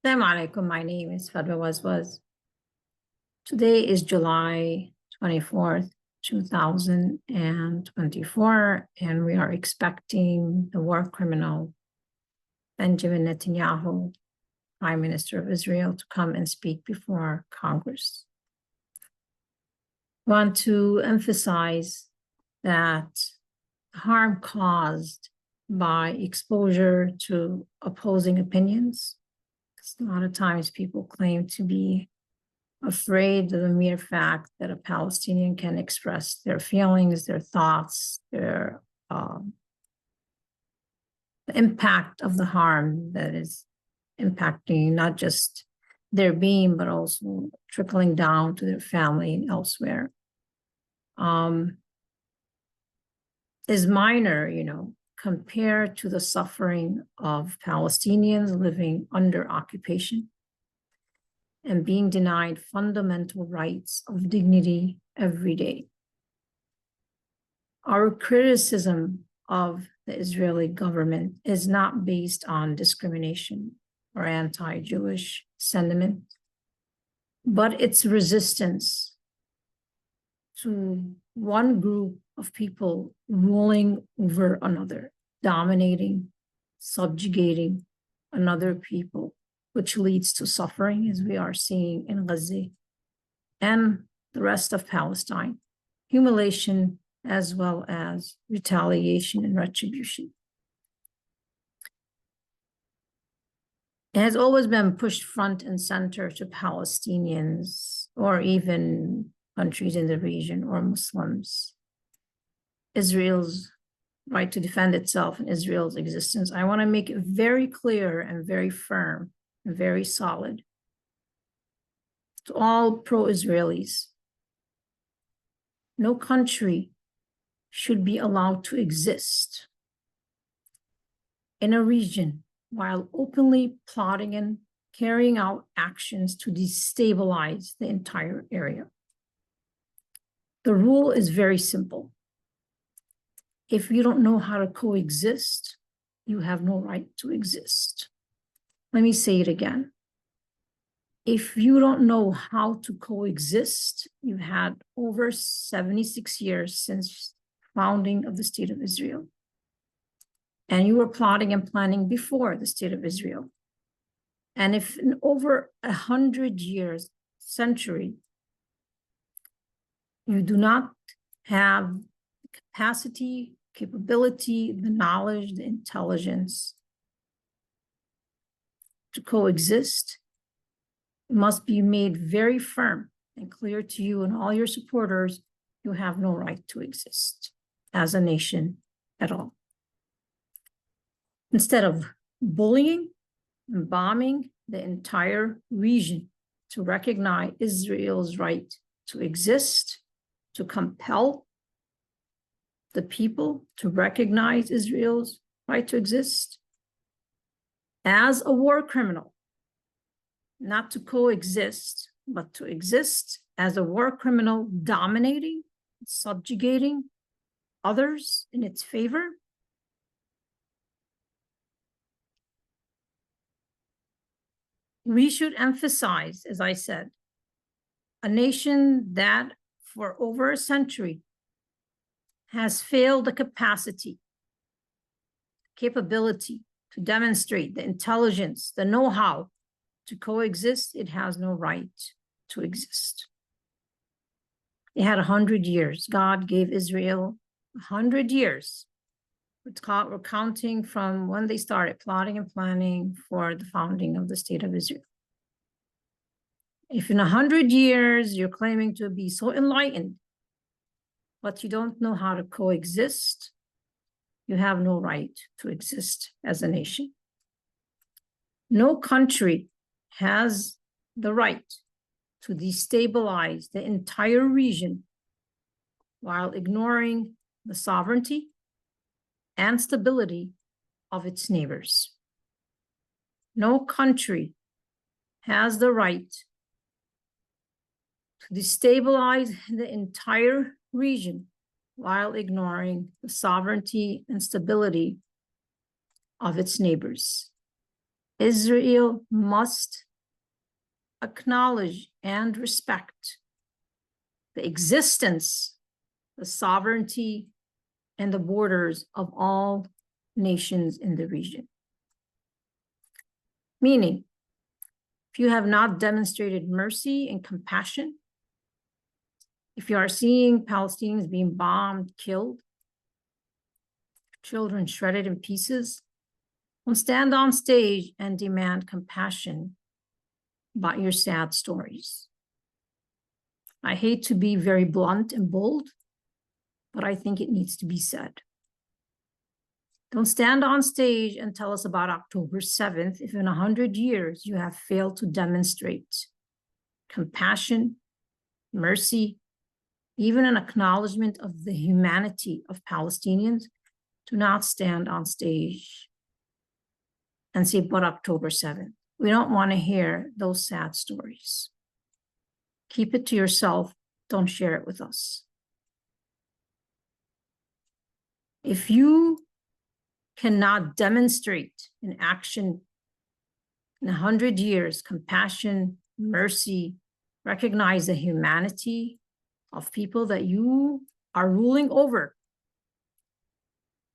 Assalamu alaikum. My name is Fadwa Wazwaz. Today is July 24th, 2024, and we are expecting the war criminal Benjamin Netanyahu, Prime Minister of Israel, to come and speak before Congress. I want to emphasize that harm caused by exposure to opposing opinions, a lot of times people claim to be afraid of the mere fact that a Palestinian can express their feelings, their thoughts, the impact of the harm that is impacting not just their being, but also trickling down to their family and elsewhere, is minor, compared to the suffering of Palestinians living under occupation and being denied fundamental rights of dignity every day. Our criticism of the Israeli government is not based on discrimination or anti-Jewish sentiment, but its resistance to one group of people ruling over another, dominating, subjugating another people, which leads to suffering, as we are seeing in Gaza and the rest of Palestine, humiliation as well as retaliation and retribution. It has always been pushed front and center to Palestinians or even countries in the region or Muslims, Israel's right to defend itself and Israel's existence. I want to make it very clear and very firm and very solid to all pro-Israelis. No country should be allowed to exist in a region while openly plotting and carrying out actions to destabilize the entire area. The rule is very simple. If you don't know how to coexist, you have no right to exist. Let me say it again. If you don't know how to coexist, you've had over 76 years since founding of the State of Israel. And you were plotting and planning before the State of Israel. And if in over 100 years, century, you do not have the capacity, capability, the knowledge, the intelligence to coexist, it must be made very firm and clear to you and all your supporters, you have no right to exist as a nation at all. Instead of bullying and bombing the entire region to recognize Israel's right to exist, to compel the people to recognize Israel's right to exist as a war criminal, not to coexist, but to exist as a war criminal, dominating, subjugating others in its favor. We should emphasize, as I said, a nation that for over a century has failed the capacity, capability to demonstrate the intelligence, the know-how to coexist, it has no right to exist. It had 100 years. God gave Israel 100 years. We're counting from when they started plotting and planning for the founding of the State of Israel. If in 100 years you're claiming to be so enlightened, but you don't know how to coexist, you have no right to exist as a nation. No country has the right to destabilize the entire region while ignoring the sovereignty and stability of its neighbors. No country has the right to destabilize the entire region while ignoring the sovereignty and stability of its neighbors. Israel must acknowledge and respect the existence, the sovereignty, and the borders of all nations in the region. Meaning, if you have not demonstrated mercy and compassion, if you are seeing Palestinians being bombed, killed, children shredded in pieces, don't stand on stage and demand compassion about your sad stories. I hate to be very blunt and bold, but I think it needs to be said. Don't stand on stage and tell us about October 7th if in 100 years you have failed to demonstrate compassion, mercy, even an acknowledgement of the humanity of Palestinians. Do not stand on stage and say, but October 7th. We don't want to hear those sad stories. Keep it to yourself. Don't share it with us. If you cannot demonstrate in action in 100 years compassion, mercy, recognize the humanity of people that you are ruling over,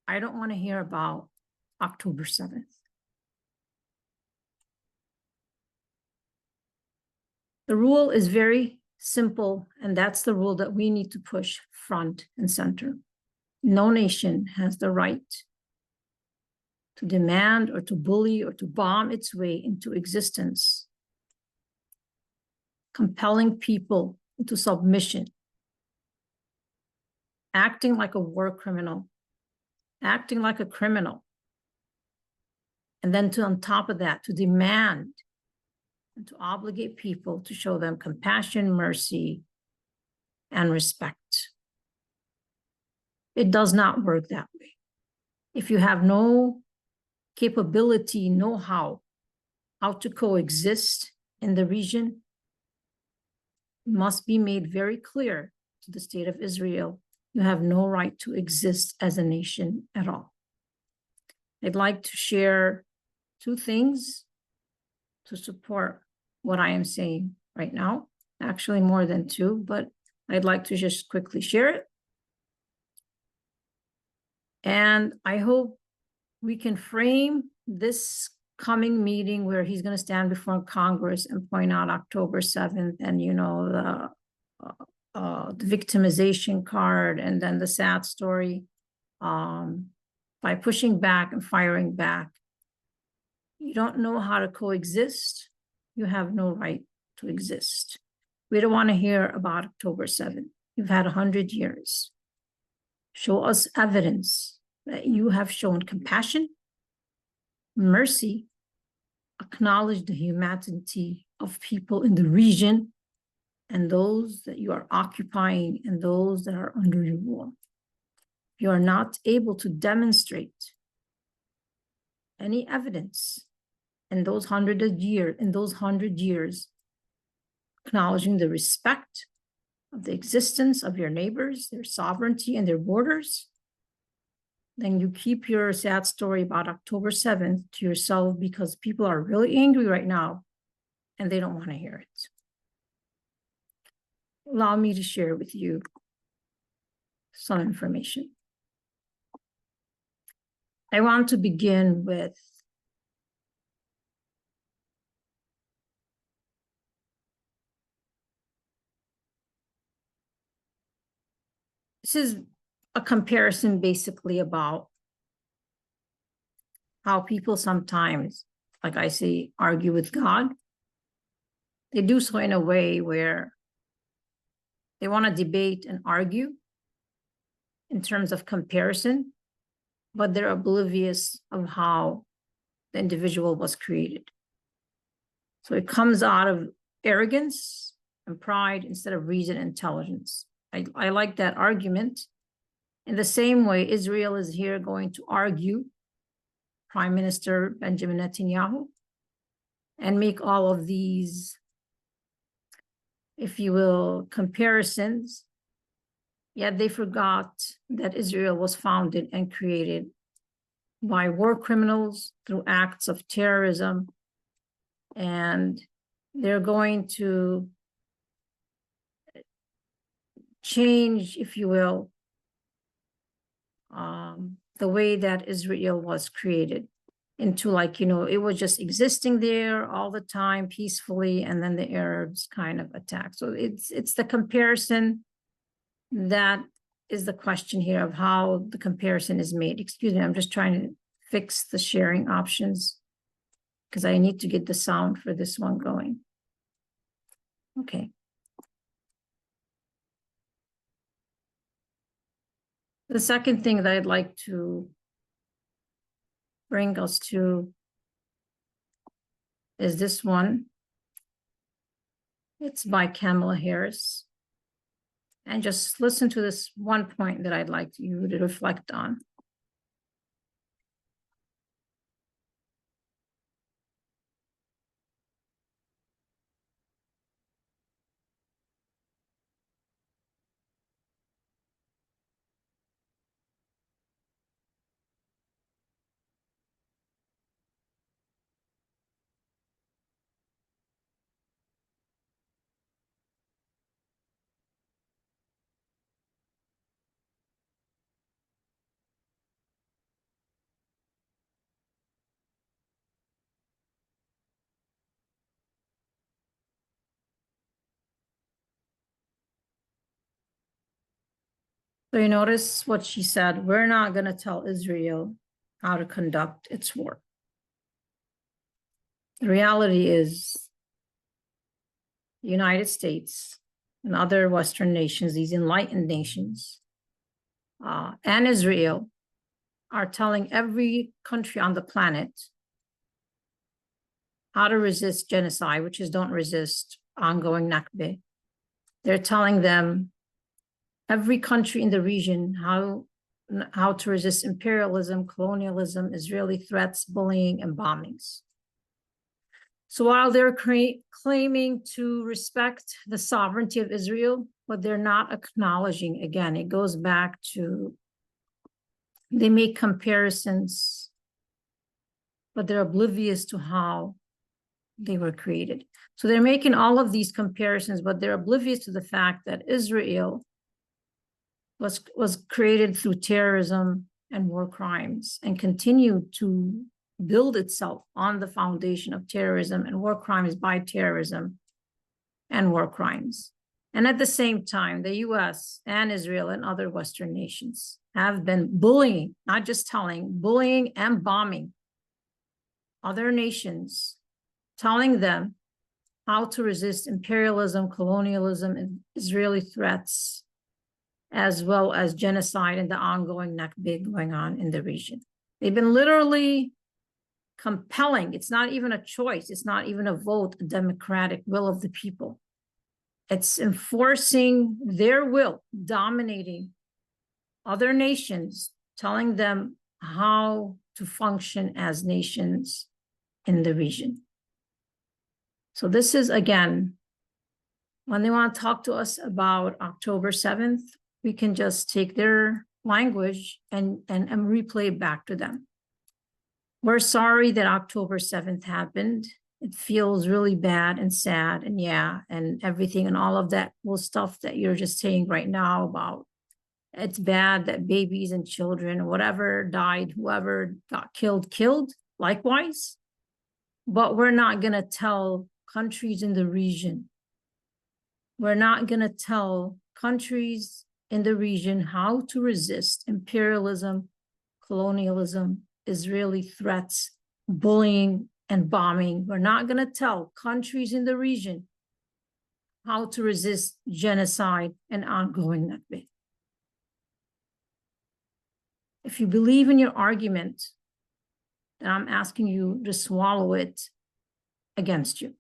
I don't want to hear about October 7th. The rule is very simple, and that's the rule that we need to push front and center. No nation has the right to demand or to bully or to bomb its way into existence, compelling people into submission, acting like a war criminal, acting like a criminal, and then on top of that, to demand and to obligate people to show them compassion, mercy, and respect. It does not work that way. If you have no capability, know-how, how to coexist in the region, it must be made very clear to the state of Israel, you have no right to exist as a nation at all. I'd like to share two things to support what I am saying right now. Actually, more than two, but I'd like to just quickly share it. And I hope we can frame this coming meeting where he's going to stand before Congress and point out October 7th and, you know, the victimization card and then the sad story by pushing back and firing back. You don't know how to coexist. You have no right to exist. We don't want to hear about October 7th. You've had 100 years. Show us evidence that you have shown compassion, mercy, acknowledge the humanity of people in the region and those that you are occupying and those that are under your rule. You are not able to demonstrate any evidence in those 100 years, acknowledging the respect of the existence of your neighbors, their sovereignty and their borders, then you keep your sad story about October 7th to yourself because people are really angry right now and they don't want to hear it. Allow me to share with you some information. I want to begin with this is a comparison basically about how people sometimes, like I say, argue with God. They do so in a way where they want to debate and argue in terms of comparison, but they're oblivious of how the individual was created. So it comes out of arrogance and pride instead of reason and intelligence. I like that argument. In the same way, Israel is here going to argue, Prime Minister Benjamin Netanyahu, and make all of these, if you will, comparisons, yet they forgot that Israel was founded and created by war criminals through acts of terrorism, and they're going to change, if you will, the way that Israel was created into, like, you know, it was just existing there all the time peacefully, and then the Arabs kind of attacked. So it's the comparison that is the question here of how the comparison is made. Excuse me, I'm just trying to fix the sharing options because I need to get the sound for this one going. Okay. The second thing that I'd like to bring us to is this one. It's by Kamala Harris. And just listen to this one point that I'd like you to reflect on. So you notice what she said, we're not going to tell Israel how to conduct its war. The reality is the United States and other Western nations, these enlightened nations, and Israel are telling every country on the planet how to resist genocide, which is don't resist ongoing Nakba. They're telling them, every country in the region, how to resist imperialism, colonialism, Israeli threats, bullying, and bombings. So while they're claiming to respect the sovereignty of Israel, but they're not acknowledging, again, it goes back to, they make comparisons, but they're oblivious to how they were created. So they're making all of these comparisons, but they're oblivious to the fact that Israel was created through terrorism and war crimes and continued to build itself on the foundation of terrorism and war crimes by terrorism and war crimes. And at the same time, the US and Israel and other Western nations have been bullying, not just telling, bullying and bombing other nations, telling them how to resist imperialism, colonialism, and Israeli threats, as well as genocide and the ongoing Nakba going on in the region. They've been literally compelling, it's not even a choice, it's not even a vote, a democratic will of the people. It's enforcing their will, dominating other nations, telling them how to function as nations in the region. So this is, again, when they want to talk to us about October 7th, we can just take their language and replay it back to them. We're sorry that October 7th happened. It feels really bad and sad, and yeah, and everything and all of that cool stuff that you're just saying right now about it's bad that babies and children, whatever died, whoever got killed, likewise. But we're not going to tell countries in the region. We're not going to tell countries in the region how to resist imperialism, colonialism, Israeli threats, bullying, and bombing. We're not going to tell countries in the region how to resist genocide and ongoing Nakba. If you believe in your argument, then I'm asking you to swallow it against you.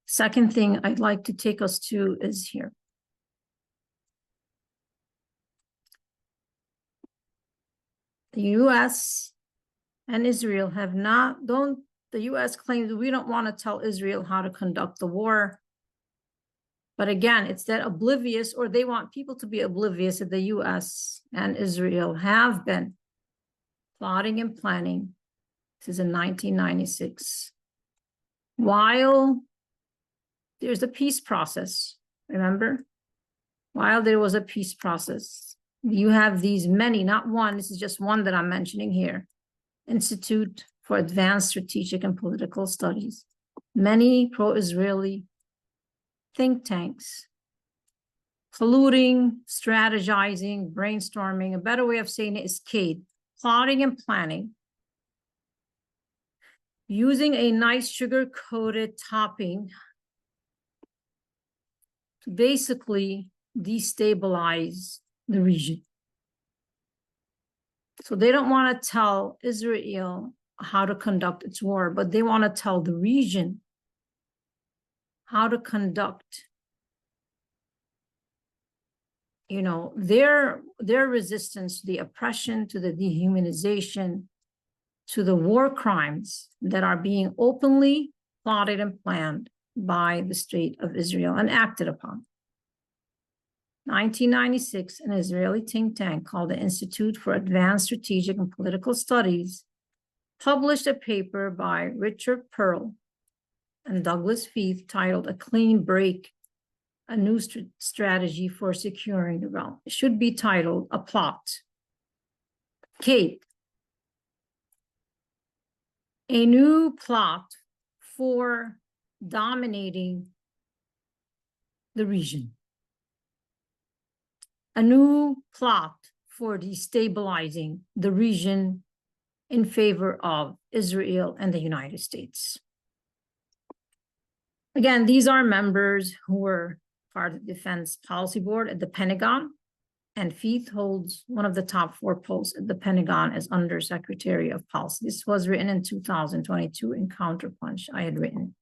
Second thing I'd like to take us to is here. The US and Israel have not, the US claims we don't want to tell Israel how to conduct the war, But again, it's that oblivious, or they want people to be oblivious that the US and Israel have been plotting and planning. This is in 1996. While there's a peace process, remember? While there was a peace process, you have these many, not one, this is just one that I'm mentioning here, Institute for Advanced Strategic and Political Studies, many pro-Israeli think tanks, colluding, strategizing, brainstorming. A better way of saying it is Kade, plotting and planning, using a nice sugar-coated topping to basically destabilize the region. So they don't want to tell Israel how to conduct its war, but they want to tell the region how to conduct, you know, their resistance to the oppression, to the dehumanization, to the war crimes that are being openly plotted and planned by the State of Israel and acted upon. 1996, an Israeli think tank called the Institute for Advanced Strategic and Political Studies published a paper by Richard Perle and Douglas Feith titled "A Clean Break, a New Strategy for Securing the Realm." It should be titled "A Plot." Kade, a new plot for dominating the region. A new plot for destabilizing the region in favor of Israel and the United States. Again, these are members who were part of the Defense Policy Board at the Pentagon, and Feith holds one of the top 4 posts at the Pentagon as Undersecretary of Policy. This was written in 2022 in Counterpunch. I had written.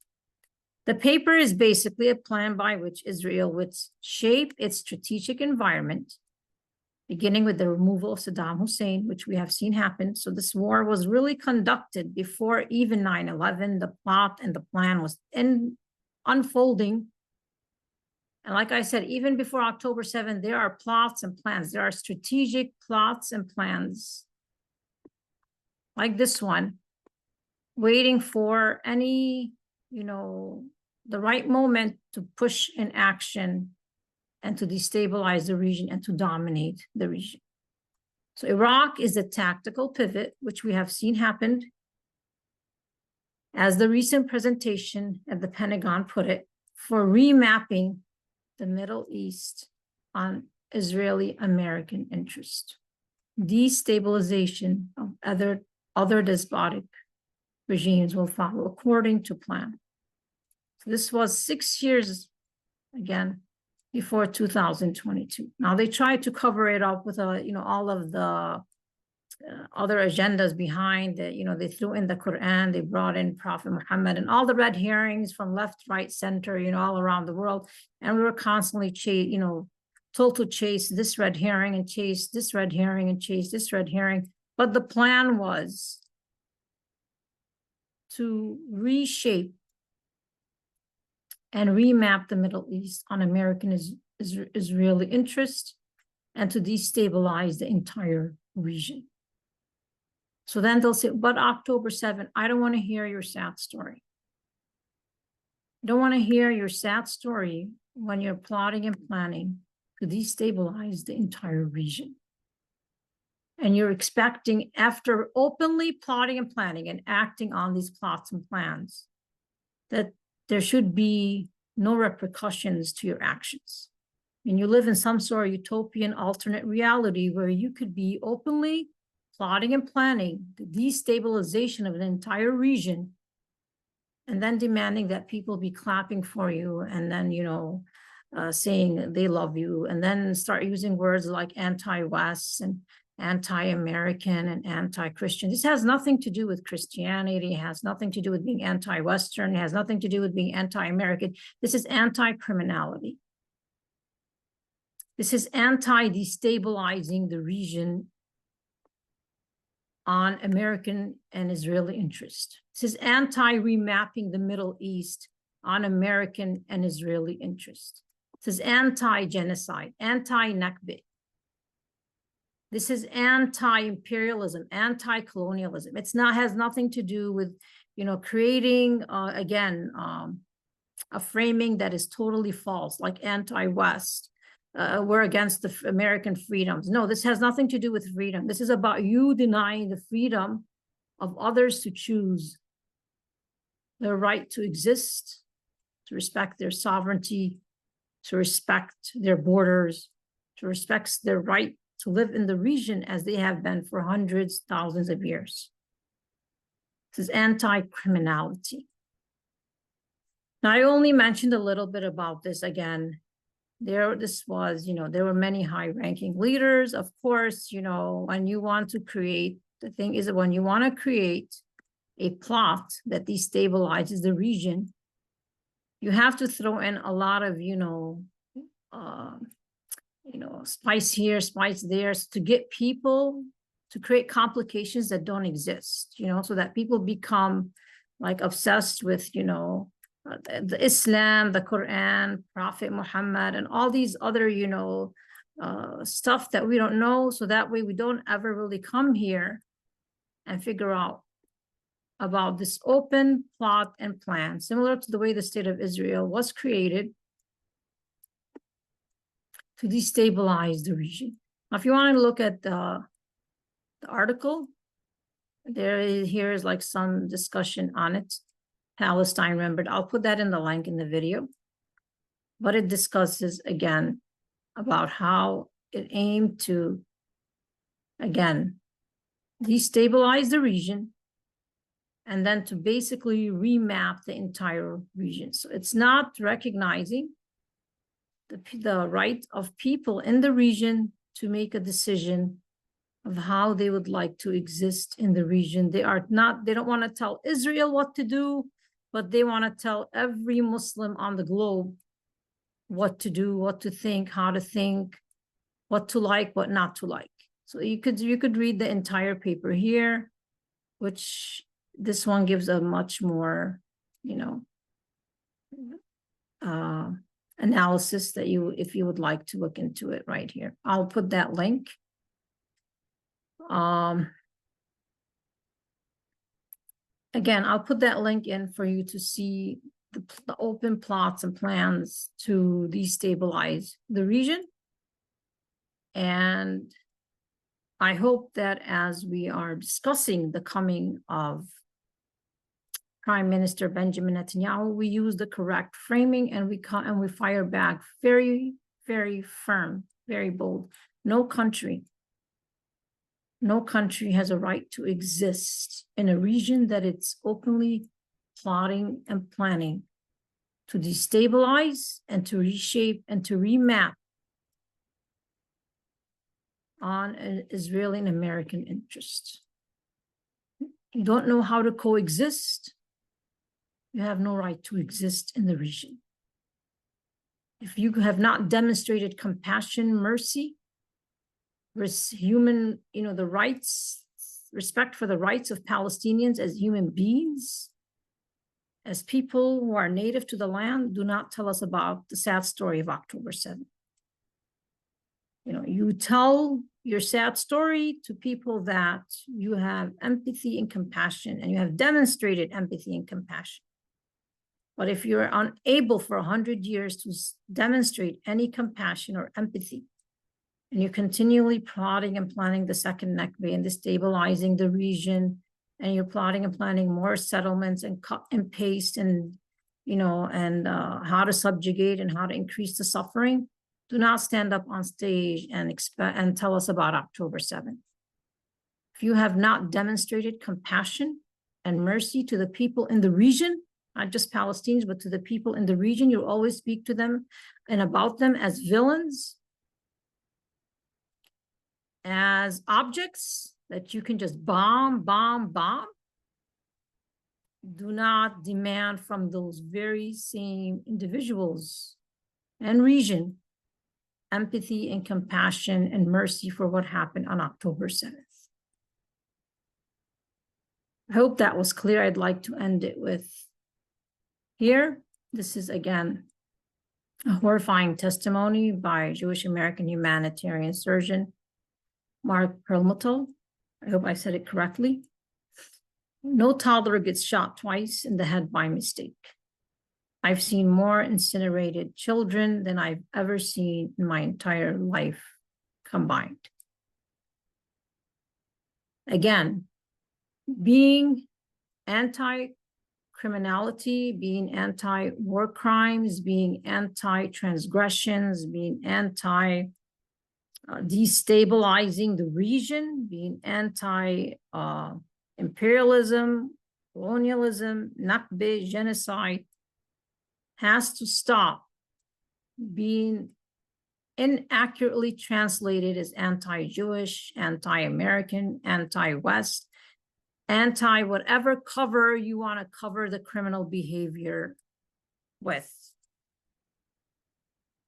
The paper is basically a plan by which Israel would shape its strategic environment, beginning with the removal of Saddam Hussein, which we have seen happen. So this war was really conducted before even 9/11. The plot and the plan was unfolding. And like I said, even before October 7th, there are plots and plans. There are strategic plots and plans like this one, waiting for any, you know, the right moment to push in action and to destabilize the region and to dominate the region. So Iraq is a tactical pivot, which we have seen happened, as the recent presentation at the Pentagon put it, for remapping the Middle East on Israeli-American interest. Destabilization of other despotic regimes will follow according to plan. So this was 6 years, again, before 2022. Now they tried to cover it up with all of the other agendas behind it. You know, they threw in the Quran, they brought in Prophet Muhammad, and all the red herrings from left, right, center, you know, all around the world. And we were constantly told to chase this red herring and chase this red herring and chase this red herring. But the plan was to reshape and remap the Middle East on American Israeli interest and to destabilize the entire region. So then they'll say, but October 7th, I don't want to hear your sad story. I don't want to hear your sad story when you're plotting and planning to destabilize the entire region. And you're expecting, after openly plotting and planning and acting on these plots and plans, that there should be no repercussions to your actions. And you live in some sort of utopian alternate reality where you could be openly plotting and planning the destabilization of an entire region and then demanding that people be clapping for you and then, saying they love you, and then start using words like anti-West and anti-American and anti-Christian. This has nothing to do with Christianity. It has nothing to do with being anti-Western. It has nothing to do with being anti-American. This is anti-criminality. This is anti-destabilizing the region on American and Israeli interest. This is anti-remapping the Middle East on American and Israeli interest. This is anti-genocide, anti-Nakba. This is anti-imperialism, anti-colonialism. It's not, has nothing to do with, creating, again, a framing that is totally false, like anti-West. We're against the American freedoms. No, this has nothing to do with freedom. This is about you denying the freedom of others to choose their right to exist, to respect their sovereignty, to respect their borders, to respect their right to live in the region as they have been for hundreds, thousands of years. This is anti-criminality. Now, I only mentioned a little bit about this again. This was, there were many high-ranking leaders. Of course, when you want to create, the thing is that when you want to create a plot that destabilizes the region, you have to throw in a lot of, spice here, spice there, to get people to create complications that don't exist, so that people become like obsessed with, the Islam, the Quran, Prophet Muhammad, and all these other, stuff that we don't know. So that way we don't ever really come here and figure out about this open plot and plan, similar to the way the state of Israel was created to destabilize the region. Now, if you want to look at the article, here is like some discussion on it. Palestine Remembered. I'll put that in the link in the video. But it discusses again about how it aimed to, again, destabilize the region and then to basically remap the entire region. So it's not recognizing the right of people in the region to make a decision of how they would like to exist in the region. They don't want to tell Israel what to do, but they want to tell every Muslim on the globe what to do, what to think, how to think, what to like, what not to like. So you could read the entire paper here, which this one gives a much more, analysis that if you would like to look into it right here. I'll put that link. Again, I'll put that link in for you to see the open plots and plans to destabilize the region. And I hope that as we are discussing the coming of Prime Minister Benjamin Netanyahu, we use the correct framing and we fire back very, very firm, very bold. No country has a right to exist in a region that it's openly plotting and planning to destabilize and to reshape and to remap on an Israeli and American interest. You don't know how to coexist, you have no right to exist in the region. If you have not demonstrated compassion, mercy, human, the rights, respect for the rights of Palestinians as human beings, as people who are native to the land, do not tell us about the sad story of October 7th. You tell your sad story to people that you have empathy and compassion, and you have demonstrated empathy and compassion. But if you're unable for 100 years to demonstrate any compassion or empathy, and you're continually plotting and planning the second Nakba and destabilizing the region, and you're plotting and planning more settlements and cut and paste and, how to subjugate and how to increase the suffering, do not stand up on stage and tell us about October 7th. If you have not demonstrated compassion and mercy to the people in the region, not just Palestinians, but to the people in the region, you always speak to them and about them as villains, as objects that you can just bomb. Do not demand from those very same individuals and region empathy and compassion and mercy for what happened on October 7th. I hope that was clear. I'd like to end it with here. This is, again, A horrifying testimony by Jewish American humanitarian surgeon Mark Perle. I hope I said it correctly. No toddler gets shot twice in the head by mistake. I've seen more incinerated children than I've ever seen in my entire life combined. Again, being anti-criminality, being anti-war crimes, being anti-transgressions, being anti-destabilizing the region, being anti-imperialism, colonialism, Nakba, genocide, has to stop being inaccurately translated as anti-Jewish, anti-American, anti-West, anti-whatever cover you want to cover the criminal behavior with.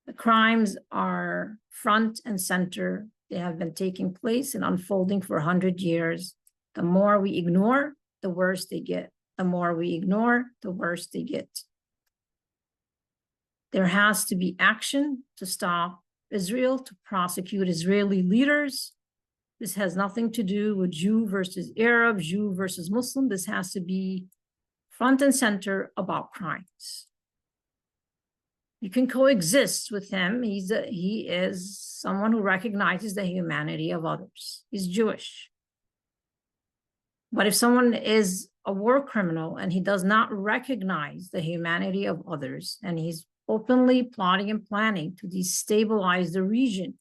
The crimes are front and center. They have been taking place and unfolding for 100 years. The more we ignore, the worse they get. The more we ignore, the worse they get. There has to be action to stop Israel, to prosecute Israeli leaders. This has nothing to do with Jew versus Arab, Jew versus Muslim. This has to be front and center about crimes. You can coexist with him. He is someone who recognizes the humanity of others. He's Jewish. But if someone is a war criminal and he does not recognize the humanity of others, and he's openly plotting and planning to destabilize the region,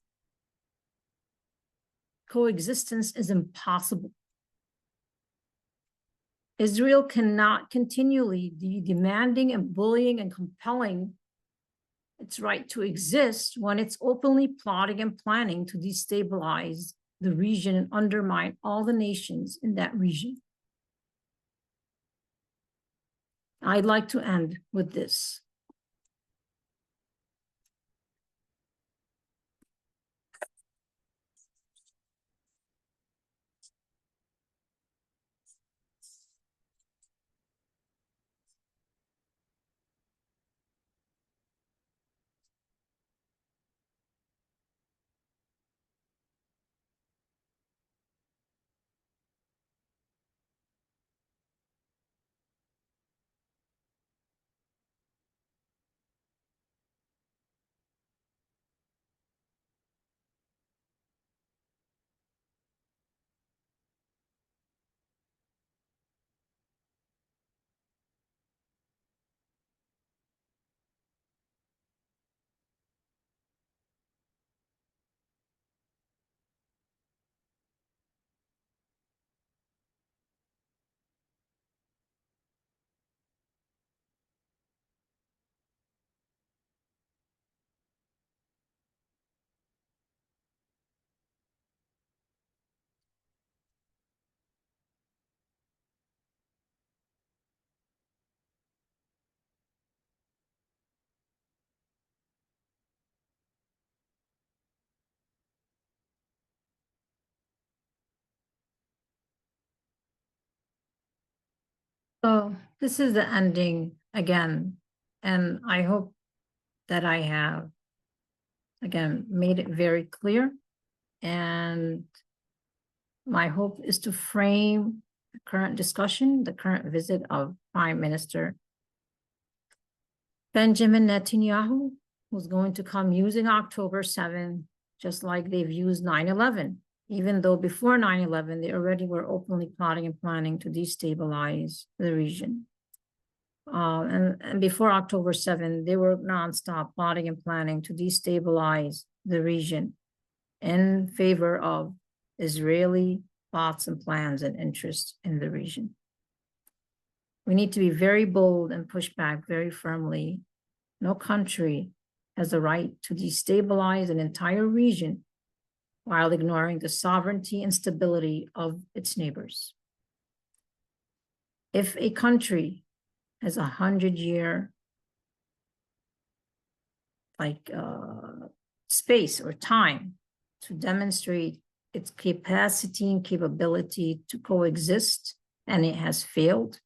coexistence is impossible. Israel cannot continually be demanding and bullying and compelling its right to exist when it's openly plotting and planning to destabilize the region and undermine all the nations in that region. I'd like to end with this. So this is the ending again, and I hope that I have, again, made it very clear. And my hope is to frame the current discussion, the current visit of Prime Minister Benjamin Netanyahu, who's going to come using October 7, just like they've used 9/11. Even though before 9/11, they already were openly plotting and planning to destabilize the region. And before October 7, they were nonstop plotting and planning to destabilize the region in favor of Israeli thoughts and plans and interests in the region. We need to be very bold and push back very firmly. No country has the right to destabilize an entire region while ignoring the sovereignty and stability of its neighbors. If a country has 100-year space or time to demonstrate its capacity and capability to coexist, and it has failed,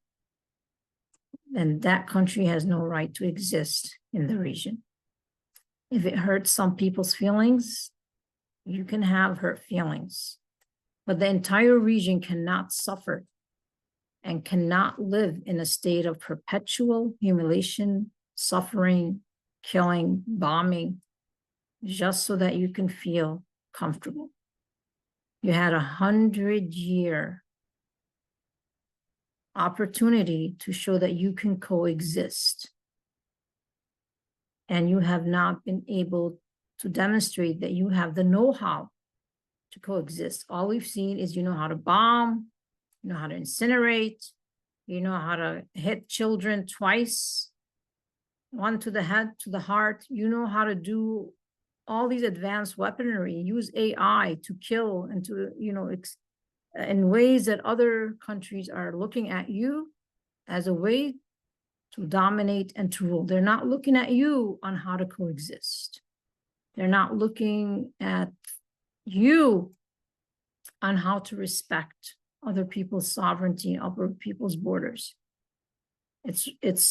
then that country has no right to exist in the region. If it hurts some people's feelings, you can have hurt feelings, but the entire region cannot suffer and cannot live in a state of perpetual humiliation, suffering, killing, bombing, just so that you can feel comfortable. You had 100-year opportunity to show that you can coexist. And you have not been able to demonstrate that you have the know-how to coexist. All we've seen is you know how to bomb, you know how to incinerate, you know how to hit children twice, one to the head, to the heart. You know how to do all these advanced weaponry, use AI to kill and to, in ways that other countries are looking at you as a way to dominate and to rule. They're not looking at you on how to coexist. They're not looking at you on how to respect other people's sovereignty, other people's borders. It's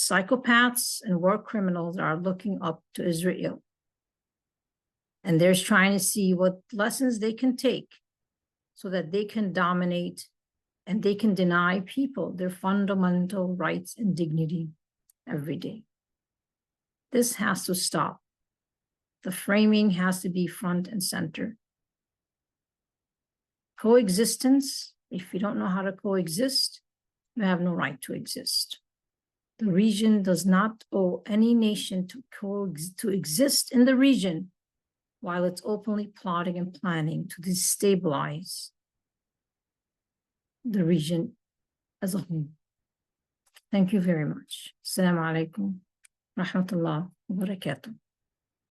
psychopaths and war criminals are looking up to Israel. And they're trying to see what lessons they can take so that they can dominate and they can deny people their fundamental rights and dignity every day. This has to stop. The framing has to be front and center. Coexistence, if you don't know how to coexist, you have no right to exist. The region does not owe any nation to exist in the region while it's openly plotting and planning to destabilize the region as a whole. Thank you very much. Assalamu alaikum, rahmatullah wa barakatuh.